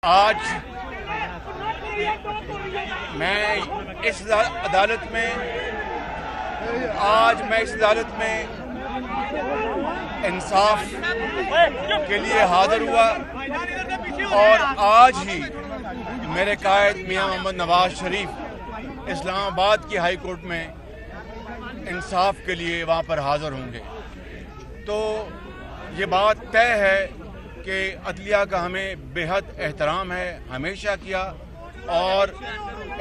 آج میں اس عدالت میں انصاف کے لیے حاضر ہوا اور آج ہی میرے قائد میاں محمد نواز شریف اسلام آباد کی ہائی کورٹ میں انصاف کے لیے وہاں پر حاضر ہوں گے۔ تو یہ بات طے ہے کہ عدلیہ کا ہمیں بے حد احترام ہے، ہمیشہ کیا، اور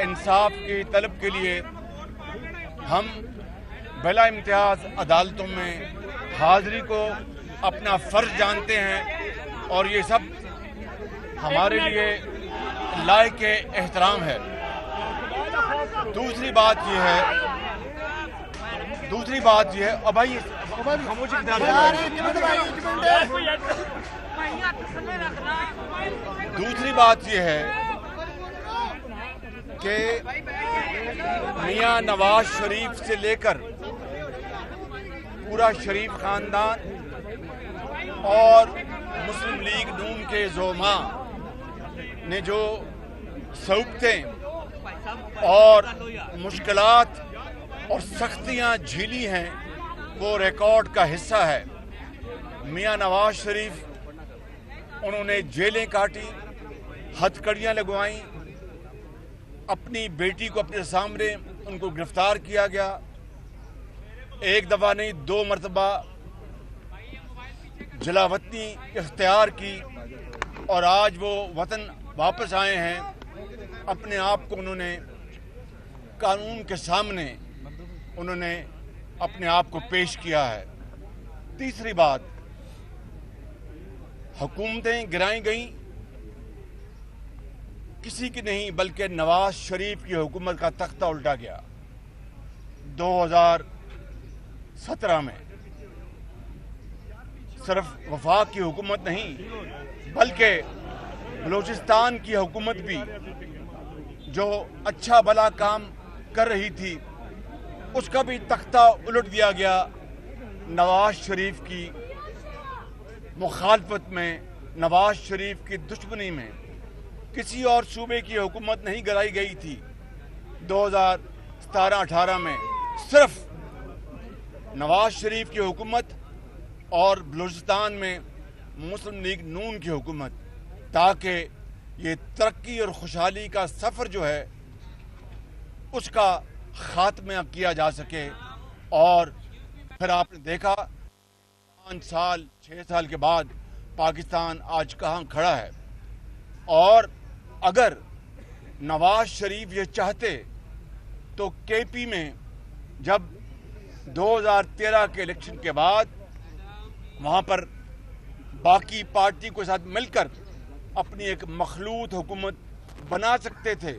انصاف کی طلب کے لیے ہم بلا امتیاز عدالتوں میں حاضری کو اپنا فرض جانتے ہیں، اور یہ سب ہمارے لیے لائق احترام ہے۔ دوسری بات یہ ہے دوسری بات یہ ہے کہ میاں نواز شریف سے لے کر پورا شریف خاندان اور مسلم لیگ نون کے زعماء نے جو صعوبتیں اور مشکلات اور سختیاں جھیلی ہیں وہ ریکارڈ کا حصہ ہے۔ میاں نواز شریف انہوں نے جیلیں کاٹی، ہتھکڑیاں لگوائیں، اپنی بیٹی کو اپنے سامنے ان کو گرفتار کیا گیا، ایک دفعہ نہیں 2 مرتبہ جلاوطنی اختیار کی، اور آج وہ وطن واپس آئے ہیں۔ اپنے آپ کو انہوں نے قانون کے سامنے انہوں نے اپنے آپ کو پیش کیا ہے۔ تیسری بات، حکومتیں گرائیں گئیں، کسی کی نہیں بلکہ نواز شریف کی حکومت کا تختہ الٹا گیا 2017 میں۔ صرف وفاق کی حکومت نہیں بلکہ بلوچستان کی حکومت بھی جو اچھا بھلا کام کر رہی تھی اس کا بھی تختہ الٹ دیا گیا نواز شریف کی مخالفت میں، نواز شریف کی دشمنی میں۔ کسی اور صوبے کی حکومت نہیں گرائی گئی تھی 2017-18 میں، صرف نواز شریف کی حکومت اور بلوچستان میں مسلم لیگ نون کی حکومت، تاکہ یہ ترقی اور خوشحالی کا سفر جو ہے اس کا خاتمہ کیا جا سکے۔ اور پھر آپ نے دیکھا 5 سال 6 سال کے بعد پاکستان آج کہاں کھڑا ہے۔ اور اگر نواز شریف یہ چاہتے تو کے پی میں جب 2013 کے الیکشن کے بعد وہاں پر باقی پارٹی کے ساتھ مل کر اپنی ایک مخلوط حکومت بنا سکتے تھے۔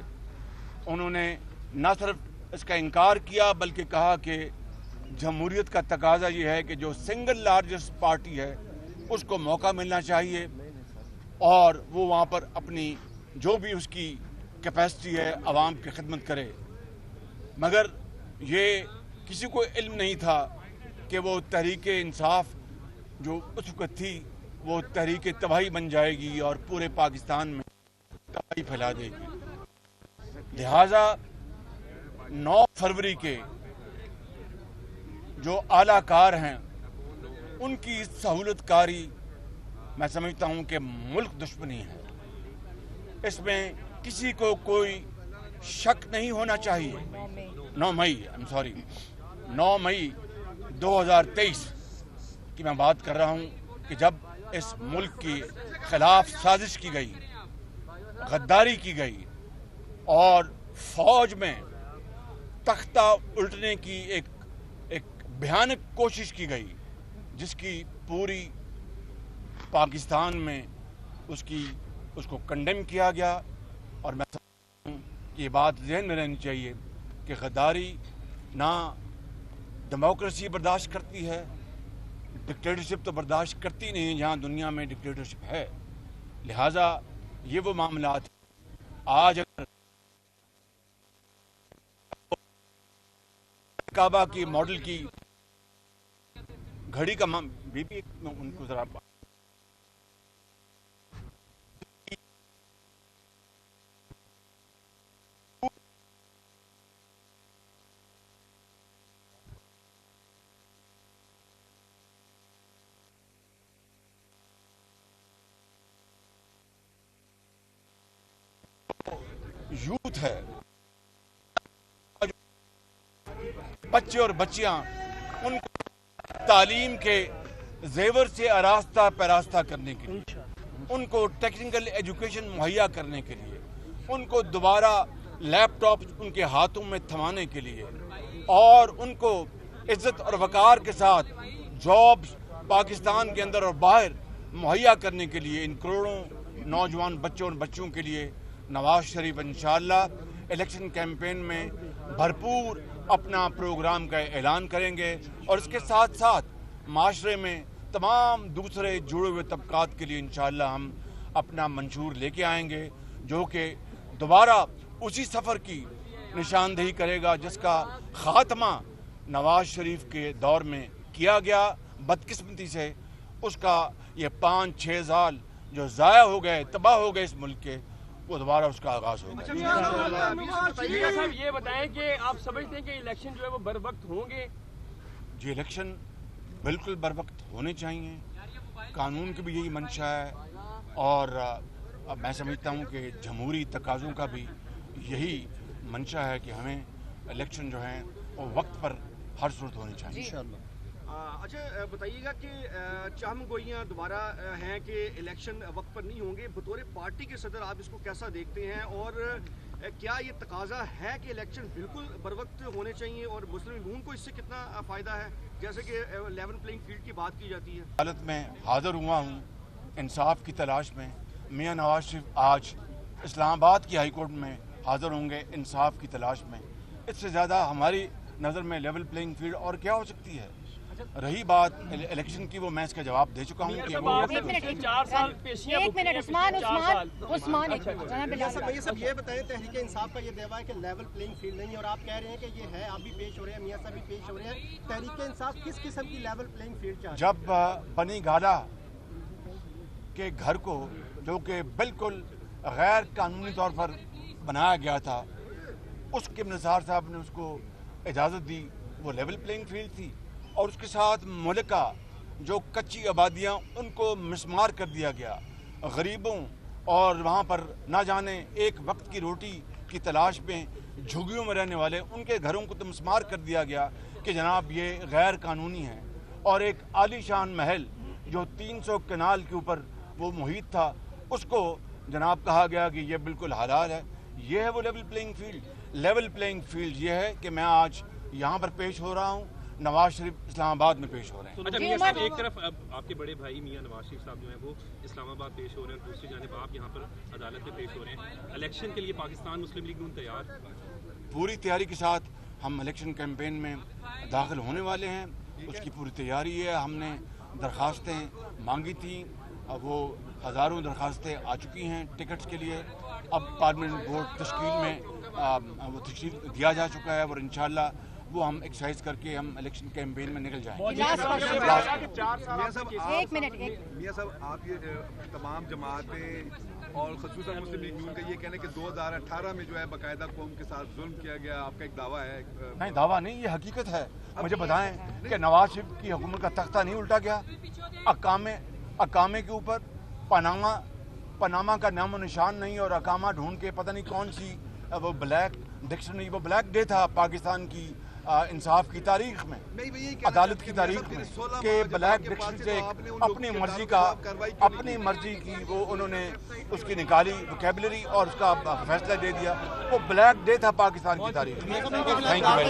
انہوں نے نہ صرف اس کا انکار کیا بلکہ کہا کہ جمہوریت کا تقاضا یہ ہے کہ جو سنگل لارجسٹ پارٹی ہے اس کو موقع ملنا چاہیے اور وہ وہاں پر اپنی جو بھی اس کی کیپیسٹی ہے عوام کی خدمت کرے۔ مگر یہ کسی کو علم نہیں تھا کہ وہ تحریک انصاف جو اس وقت تھی وہ تحریک تباہی بن جائے گی اور پورے پاکستان میں تباہی پھیلا دے گی۔ لہٰذا 9 فروری کے جو اعلیٰ کار ہیں ان کی سہولت کاری میں سمجھتا ہوں کہ ملک دشمنی ہے، اس میں کسی کو کوئی شک نہیں ہونا چاہیے۔ 9 مئی 2023 کی میں بات کر رہا ہوں کہ جب اس ملک کی خلاف سازش کی گئی، غداری کی گئی اور فوج میں تختہ الٹنے کی ایک بھیانک کوشش کی گئی، جس کی پوری پاکستان میں اس کو کنڈیم کیا گیا۔ اور میں سمجھتا ہوں کہ یہ بات ذہن میں رہنی چاہیے کہ غداری نہ ڈیموکریسی برداشت کرتی ہے، ڈکٹیٹرشپ تو برداشت کرتی نہیں جہاں دنیا میں ڈکٹیٹرشپ ہے۔ لہٰذا یہ وہ معاملات آج اگر کعبہ کی ماڈل کی گھڑی کا ان کو ذرا यूथ है, बच्चे और बच्चियां, उनको तालीम के जेवर से आरास्ता पैरास्ता करने के लिए, उनको टेक्निकल एजुकेशन मुहैया करने के लिए, उनको दोबारा लैपटॉप उनके हाथों में थमाने के लिए और उनको इज्जत और वकार के साथ जॉब्स पाकिस्तान के अंदर और बाहर मुहैया करने के लिए इन करोड़ों नौजवान बच्चों और बच्चियों के लिए नवाज शरीफ इंशाअल्लाह इलेक्शन कैंपेन में भरपूर अपना प्रोग्राम का ऐलान करेंगे और इसके साथ साथ माशरे में तमाम दूसरे जुड़े हुए तबकात के लिए इंशाअल्लाह हम अपना मंशूर लेके आएंगे जो कि दोबारा उसी सफ़र की निशानदेही करेगा जिसका ख़ात्मा नवाज शरीफ के दौर में किया गया। बदकिस्मती से उसका ये 5-6 साल जो ज़ाया हो गए, तबाह हो गए इस मुल्क के, वो दोबारा उसका आगाज़ होगा। मियां साहब ये बताएं कि आप समझते हैं कि इलेक्शन जो है वो बर वक्त होंगे? जी, इलेक्शन बिल्कुल बर वक्त होने चाहिए, कानून की भी यही मंशा है और अब मैं समझता हूँ कि जमहूरी तकाज़ों का भी यही मंशा है कि हमें इलेक्शन जो हैं वो वक्त पर हर सूरत होनी चाहिए। अच्छा बताइएगा कि चाहम गोइयाँ दोबारा हैं कि इलेक्शन वक्त पर नहीं होंगे, बतौर पार्टी के सदर आप इसको कैसा देखते हैं और क्या ये तकाजा है कि इलेक्शन बिल्कुल बर वक्त होने चाहिए और मुस्लिम लीग को इससे कितना फ़ायदा है, जैसे कि लेवल प्लेइंग फील्ड की बात की जाती है? हालत में हाजिर हुआ हूँ इंसाफ की तलाश में। मियां नवाज शरीफ आज इस्लामाबाद की हाई कोर्ट में हाजिर होंगे इंसाफ की तलाश में। इससे ज़्यादा हमारी नज़र में लेवल प्लेइंग फील्ड और क्या हो सकती है। रही बात इलेक्शन की, वो मैं इसका जवाब दे चुका हूँ कि वो एक मिनट उस्मान सब ये बताएं, तहरीक इंसाफ का ये दावा है कि लेवल प्लेइंग फील्ड नहीं है और आप कह रहे हैं कि ये है, आप भी पेश हो रहे हैं, मियां साहब भी पेश हो रहे हैं। तहरीक इंसाफ किस किस्म की लेवल प्लेइंग फील्ड चाहती है? जब बनी गाला के घर को जो कि बिल्कुल गैर कानूनी तौर पर बनाया गया था, उसके निसार साहब ने उसको इजाज़त दी, वो लेवल प्लेइंग फील्ड थी। और उसके साथ मुल्का जो कच्ची आबादियाँ, उनको मिसमार कर दिया गया। गरीबों और वहाँ पर ना जाने एक वक्त की रोटी की तलाश में झुग्गियों में रहने वाले, उनके घरों को तो मिसमार कर दिया गया कि जनाब ये गैर कानूनी है। और एक आलीशान महल जो 300 कनाल के ऊपर वो मुहित था, उसको जनाब कहा गया कि ये बिल्कुल हलाल है। ये है वो level playing field. Level playing field ये है कि मैं आज यहाँ पर पेश हो रहा हूँ, नवाज शरीफ इस्लामाबाद में पेश हो रहे हैं। अच्छा मियां साहब, एक तरफ अब आपके बड़े भाई मियां नवाज शरीफ साहब जो हैं वो इस्लामाबाद पेश हो रहे हैं और दूसरी जानिब आप यहाँ पर अदालत में पेश हो रहे हैं। इलेक्शन के लिए पाकिस्तान मुस्लिम लीग नून तैयार? पूरी तैयारी के साथ हम इलेक्शन कैंपेन में दाखिल होने वाले हैं, उसकी पूरी तैयारी है। हमने दरख्वास्तें मांगी थी, वो हज़ारों दरख्वास्तें आ चुकी हैं टिकट्स के लिए। अब पार्लियामेंट बोर्ड तश्कील में वो तश्कील दिया जा चुका है और इंशाअल्लाह वो हम एक्सरसाइज करके हम इलेक्शन कैंपेन में निकल जाएंगे। मियां साहब, आप ये तमाम जमातें और ख़ुसूसन मुस्लिम लीग नून का ये कहना है कि 2018 में जो है बाकायदा कौम के साथ जुल्म किया गया, आपका एक दावा है? नहीं, दावा नहीं, ये हकीकत है। मुझे बताएं कि नवाज शरीफ की हुकूमत का तख्ता नहीं उल्टा गया। अकामे के ऊपर पनामा का नामो निशान नहीं और अकामा ढूंढ के पता नहीं कौन सी वो ब्लैक डिक्शनरी, वो ब्लैक डे था पाकिस्तान की इंसाफ की तारीख में, अदालत की तारीख में, कि ब्लैक डिक्शनरी से अपनी मर्जी की वो उन्होंने उसकी निकाली वोकैबुलरी और उसका फैसला दे दिया। वो ब्लैक डे था पाकिस्तान की तारीख में। Thank you.